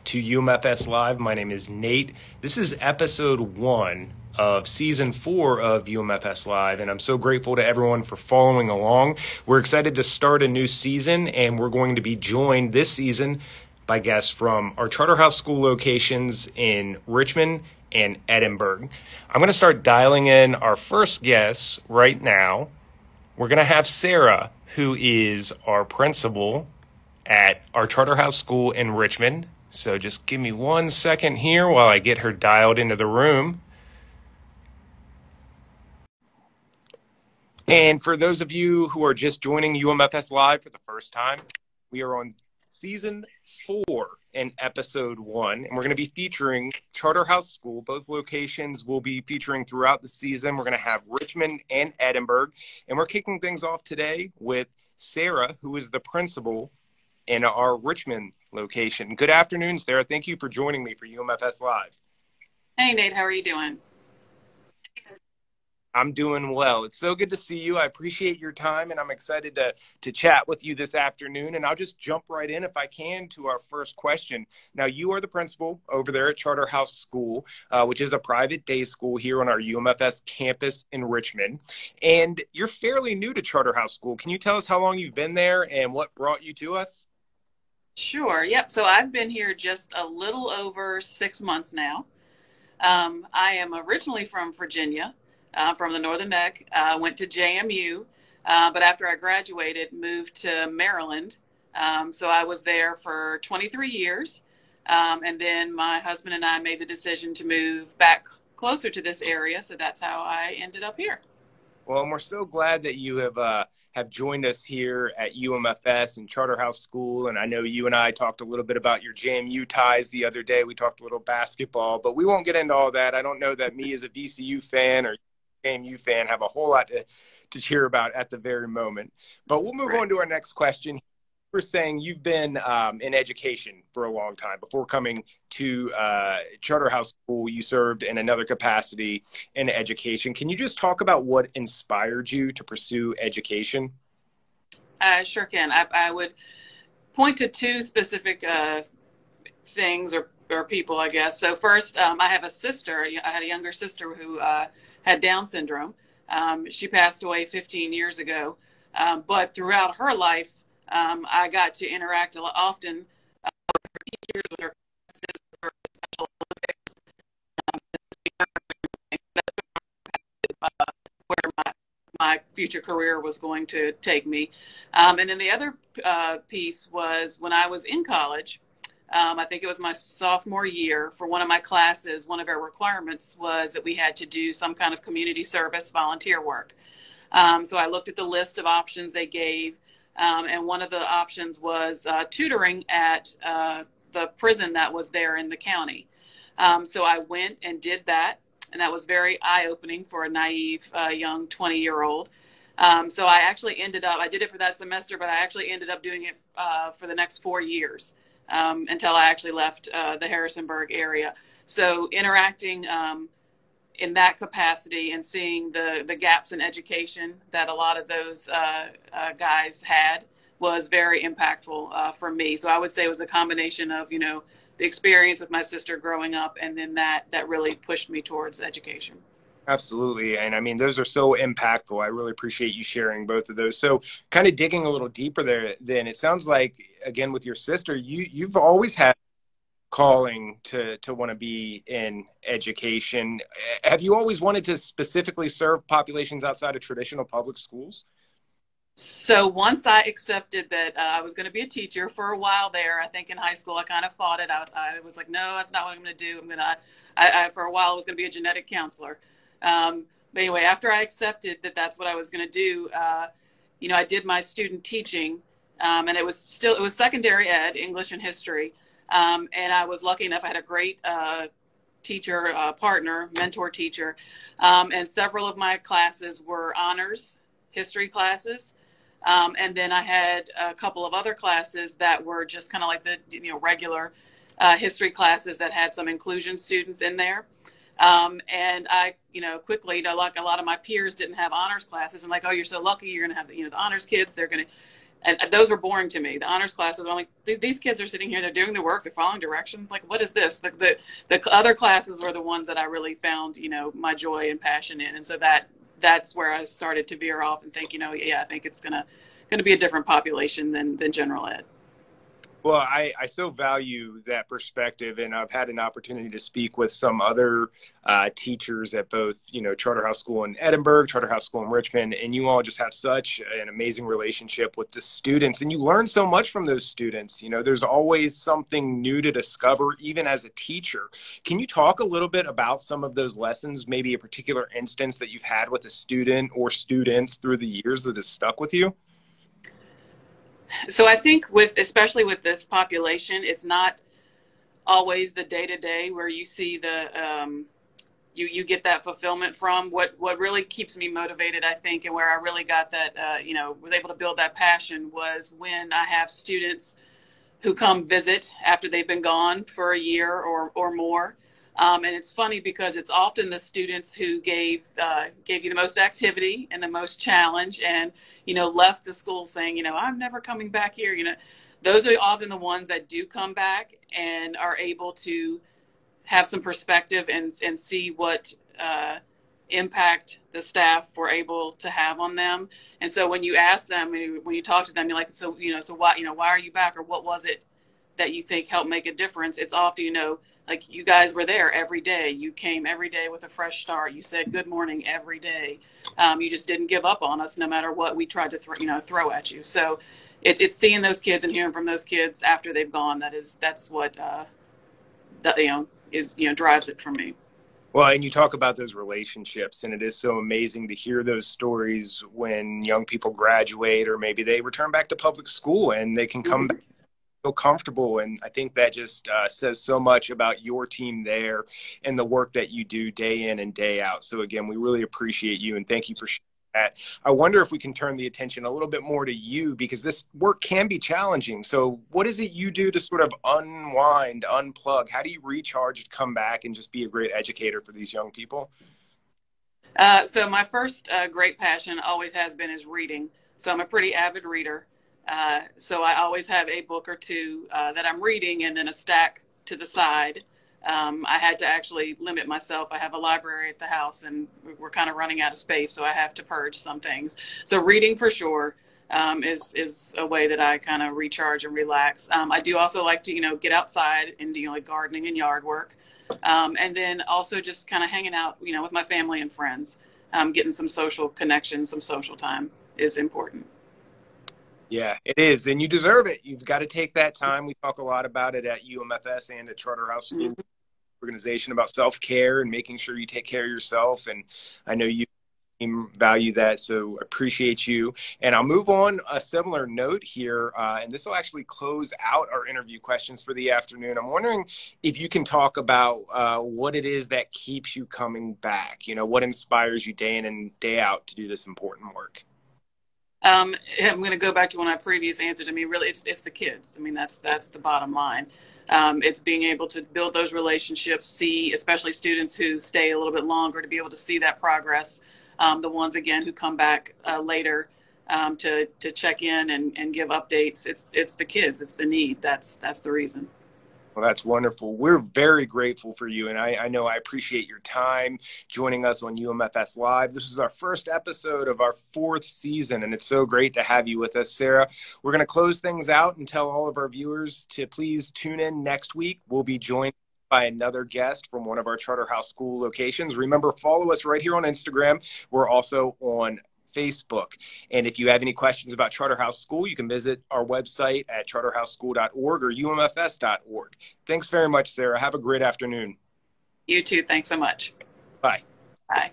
to UMFS Live. My name is Nate. This is episode 1 of season 4 of UMFS Live, and I'm so grateful to everyone for following along. We're excited to start a new season, and we're going to be joined this season by guests from our Charterhouse School locations in Richmond and Edinburgh. I'm going to start dialing in our first guest right now. We're going to have Sarah, who is our principal at our Charterhouse School in Richmond. So just give me 1 second here while I get her dialed into the room. And for those of you who are just joining UMFS Live for the first time, we are on season 4 and episode 1, and we're going to be featuring Charterhouse School. Both locations will be featuring throughout the season. We're going to have Richmond and Edinburgh, and we're kicking things off today with Sarah, who is the principal in our Richmond location. Good afternoon, Sarah. Thank you for joining me for UMFS Live. Hey, Nate. How are you doing? I'm doing well. It's so good to see you. I appreciate your time, and I'm excited to chat with you this afternoon. And I'll just jump right in, if I can, to our first question. Now, you are the principal over there at Charterhouse School, which is a private day school here on our UMFS campus in Richmond. And you're fairly new to Charterhouse School. Can you tell us how long you've been there and what brought you to us? Sure. Yep. So I've been here just a little over 6 months now. I am originally from Virginia. From the Northern Neck, went to JMU, but after I graduated, moved to Maryland. So I was there for 23 years. And then my husband and I made the decision to move back closer to this area. So that's how I ended up here. Well, and we're so glad that you have joined us here at UMFS and Charterhouse School. And I know you and I talked a little bit about your JMU ties the other day. We talked a little basketball, but we won't get into all that. I don't know that me as a VCU fan or JMU fan have a whole lot to cheer about at the very moment. But we'll move on to our next question. We're saying you've been in education for a long time. Before coming to Charterhouse School, you served in another capacity in education. Can you just talk about what inspired you to pursue education? I sure can. I would point to 2 specific things or people, I guess. So first, I have a sister. I had a younger sister who had Down syndrome. She passed away 15 years ago. But throughout her life, I got to interact a lot often with her teachers, with her classes, with her Special Olympics. Where my future career was going to take me. And then the other piece was when I was in college. I think it was my sophomore year. For one of my classes, one of our requirements was that we had to do some kind of community service volunteer work. So I looked at the list of options they gave, and one of the options was tutoring at the prison that was there in the county. So I went and did that, and that was very eye-opening for a naive young 20-year-old. So I actually I did it for that semester, but I actually ended up doing it for the next 4 years. Until I actually left the Harrisonburg area. So interacting in that capacity and seeing the gaps in education that a lot of those guys had was very impactful for me. So I would say it was a combination of, the experience with my sister growing up, and then that really pushed me towards education. Absolutely. And I mean, those are so impactful. I really appreciate you sharing both of those. So kind of digging a little deeper there, then it sounds like, again, with your sister, you've always had calling to want to be in education. Have you always wanted to specifically serve populations outside of traditional public schools? So once I accepted that I was going to be a teacher for a while there, I think in high school, I kind of fought it. I was like, no, that's not what I'm going to do. For a while, I was going to be a genetic counselor. But anyway, after I accepted that that's what I was going to do, I did my student teaching, and it was secondary ed, English and history. And I was lucky enough, I had a great teacher, partner, mentor teacher. And several of my classes were honors history classes. And then I had a couple of other classes that were just kind of like the regular history classes that had some inclusion students in there. And I, quickly, like a lot of my peers didn't have honors classes. I'm like, oh, you're so lucky. You're going to have, the honors kids. They're going to, and those were boring to me. The honors classes, I'm like, these kids are sitting here, they're doing the work, they're following directions. Like, what is this? The other classes were the ones that I really found, my joy and passion in. And so that's where I started to veer off and think, yeah, I think it's going to be a different population than general ed. Well, I so value that perspective, and I've had an opportunity to speak with some other teachers at both, Charterhouse School in Edinburgh, Charterhouse School in Richmond, and you all just have such an amazing relationship with the students, and you learn so much from those students. There's always something new to discover, even as a teacher. Can you talk a little bit about some of those lessons, maybe a particular instance that you've had with a student or students through the years that has stuck with you? So I think especially with this population, it's not always the day-to-day where you see you get that fulfillment from. What really keeps me motivated, I think, and where I really got that, was able to build that passion was when I have students who come visit after they've been gone for a year or more. And it's funny because it's often the students who gave you the most activity and the most challenge and, left the school saying, I'm never coming back here. Those are often the ones that do come back and are able to have some perspective and see what impact the staff were able to have on them. And so when you ask them, when you talk to them, you're like, so why are you back? Or what was it that you think helped make a difference? It's often, like you guys were there every day. You came every day with a fresh start. You said good morning every day. You just didn't give up on us no matter what we tried to throw at you. So it's seeing those kids and hearing from those kids after they've gone. That's what drives it for me. Well, and you talk about those relationships, and it is so amazing to hear those stories when young people graduate or maybe they return back to public school and they can come back feel comfortable. And I think that just says so much about your team there and the work that you do day in and day out. So again, we really appreciate you and thank you for sharing that. I wonder if we can turn the attention a little bit more to you, because this work can be challenging. So what is it you do to sort of unwind, unplug? How do you recharge, come back and just be a great educator for these young people? So my first great passion always has been is reading. So I'm a pretty avid reader. So I always have a book or two that I'm reading and then a stack to the side. I had to actually limit myself. I have a library at the house and we're kind of running out of space, so I have to purge some things. So reading for sure is a way that I kind of recharge and relax. I do also like to, get outside and do like gardening and yard work. And then also just kind of hanging out, with my family and friends. Getting some social connections, some social time is important. Yeah, it is. And you deserve it. You've got to take that time. We talk a lot about it at UMFS and at Charterhouse School organization about self-care and making sure you take care of yourself. And I know you value that, so appreciate you. And I'll move on a similar note here, and this will actually close out our interview questions for the afternoon. I'm wondering if you can talk about what it is that keeps you coming back. What inspires you day in and day out to do this important work? I'm going to go back to one of my previous answers. I mean, really, it's the kids. I mean, that's the bottom line. It's being able to build those relationships, see, especially students who stay a little bit longer, to be able to see that progress. The ones, again, who come back later to check in and give updates. It's the kids. It's the need. That's the reason. Well, that's wonderful. We're very grateful for you. And I know I appreciate your time joining us on UMFS Live. This is our first episode of our 4th season, and it's so great to have you with us, Sarah. We're going to close things out and tell all of our viewers to please tune in next week. We'll be joined by another guest from one of our Charterhouse School locations. Remember, follow us right here on Instagram. We're also on Facebook. And if you have any questions about Charterhouse School, you can visit our website at charterhouseschool.org or umfs.org. Thanks very much, Sarah. Have a great afternoon. You too. Thanks so much. Bye. Bye.